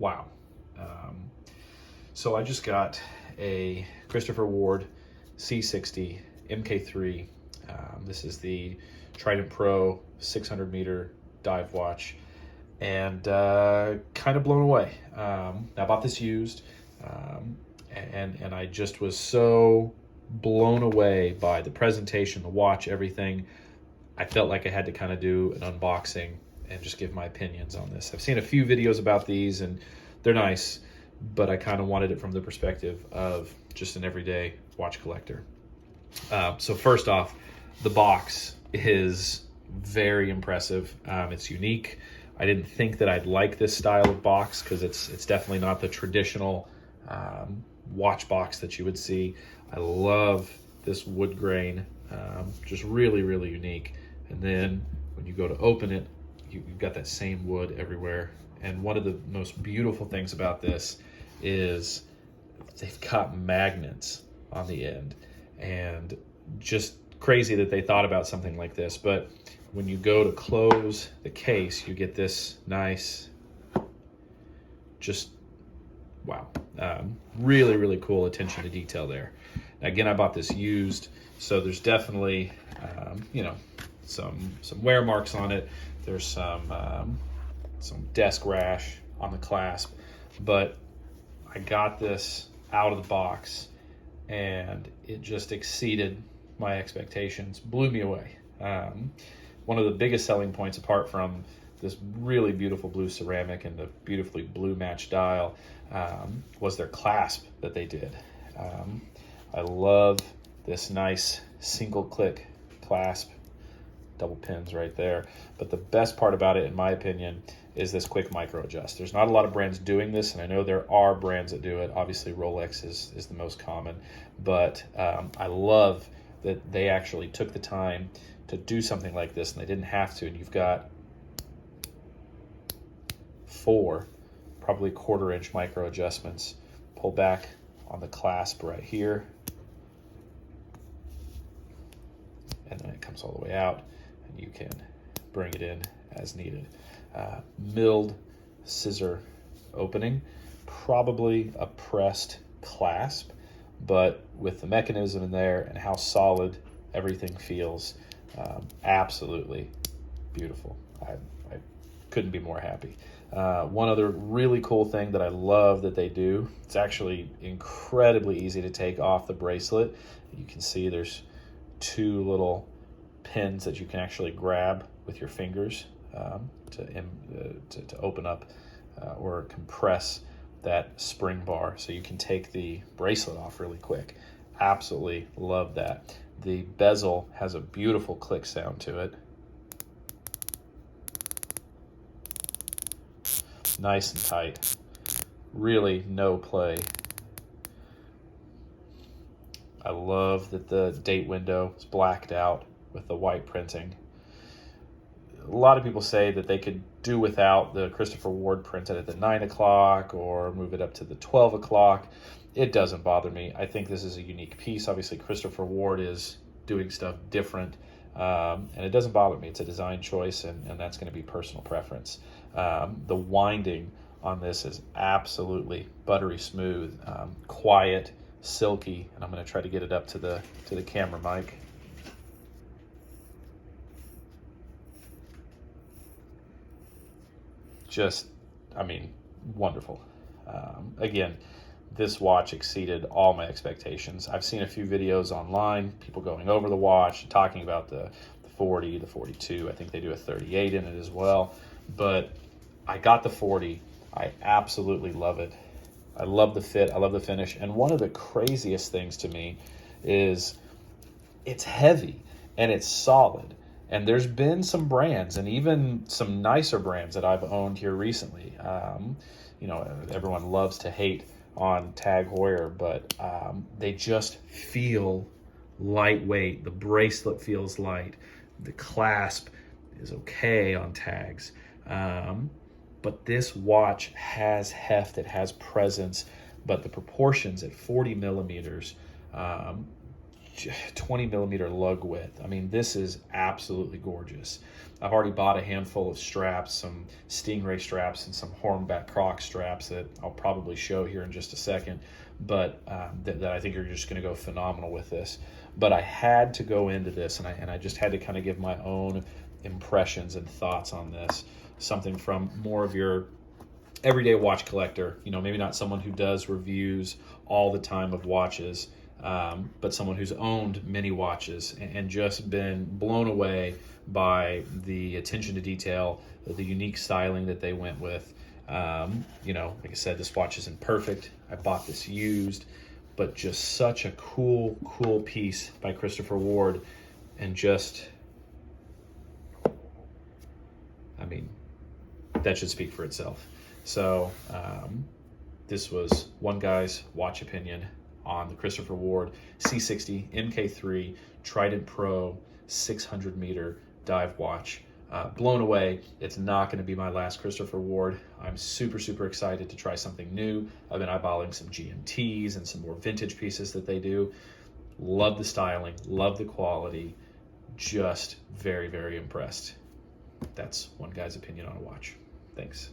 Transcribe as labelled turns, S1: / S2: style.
S1: wow. So I just got a Christopher Ward C60 MK3. This is the Trident Pro 600 meter dive watch, and kind of blown away. I bought this used, and I just was so blown away by the presentation, the watch, everything. I felt like I had to kind of do an unboxing and just give my opinions on this. I've seen a few videos about these and they're nice, but I kind of wanted it from the perspective of just an everyday watch collector. So first off, the box is very impressive. It's unique. I didn't think that I'd like this style of box because it's definitely not the traditional watch box that you would see. I love this wood grain, just really, really unique. And then when you go to open it, you've got that same wood everywhere. And one of the most beautiful things about this is they've got magnets on the end, and just crazy that they thought about something like this. But when you go to close the case, you get this nice, just wow, really, really cool attention to detail there. Again, I bought this used, so there's definitely some wear marks on it. There's some desk rash on the clasp, but I got this out of the box and it just exceeded my expectations, blew me away. One of the biggest selling points, apart from this really beautiful blue ceramic and the beautifully blue match dial, was their clasp that they did. I love this nice single click clasp, double pins right there. But the best part about it, in my opinion, is this quick micro adjust. There's not a lot of brands doing this, and I know there are brands that do it. Obviously Rolex is the most common, but I love that they actually took the time to do something like this, and they didn't have to. And you've got 4 probably 1/4 inch micro adjustments. Pull back on the clasp right here, and then it comes all the way out, and you can bring it in as needed. Milled scissor opening, probably a pressed clasp, but with the mechanism in there and how solid everything feels, absolutely beautiful. I couldn't be more happy. One other really cool thing that I love that they do, it's actually incredibly easy to take off the bracelet. You can see there's 2 little pins that you can actually grab with your fingers to open up or compress that spring bar, so you can take the bracelet off really quick. Absolutely love that. The bezel has a beautiful click sound to it. Nice and tight. Really no play. I love that the date window is blacked out with the white printing. A lot of people say that they could do without the Christopher Ward printed at the 9 o'clock or move it up to the 12 o'clock. It doesn't bother me. I think this is a unique piece. Obviously, Christopher Ward is doing stuff different, and it doesn't bother me. It's a design choice, and that's going to be personal preference. The winding on this is absolutely buttery smooth, quiet, silky, and I'm going to try to get it up to the camera mic. Just, I mean, wonderful. Again, this watch exceeded all my expectations. I've seen a few videos online, people going over the watch, talking about the 40, the 42. I think they do a 38 in it as well. But I got the 40. I absolutely love it. I love the fit. I love the finish. And one of the craziest things to me is it's heavy and it's solid. And there's been some brands, and even some nicer brands that I've owned here recently. Everyone loves to hate on Tag Heuer, but they just feel lightweight. The bracelet feels light. The clasp is okay on Tags. But this watch has heft, it has presence, but the proportions at 40 millimeters, 20 millimeter lug width. I mean, this is absolutely gorgeous. I've already bought a handful of straps, some Stingray straps and some Hornback Croc straps that I'll probably show here in just a second, but that I think are just going to go phenomenal with this. But I had to go into this, and I just had to kind of give my own impressions and thoughts on this. Something from more of your everyday watch collector, maybe not someone who does reviews all the time of watches, but someone who's owned many watches and just been blown away by the attention to detail, the unique styling that they went with. Like I said, this watch isn't perfect. I bought this used, but just such a cool piece by Christopher Ward, and just, that should speak for itself. So this was one guy's watch opinion on the Christopher Ward C60 MK3 Trident Pro 600 meter dive watch. Blown away. It's not going to be my last Christopher Ward. I'm super excited to try something new. I've been eyeballing some GMTs and some more vintage pieces that they do. Love the styling, love the quality, just very impressed. That's one guy's opinion on a watch. Thanks.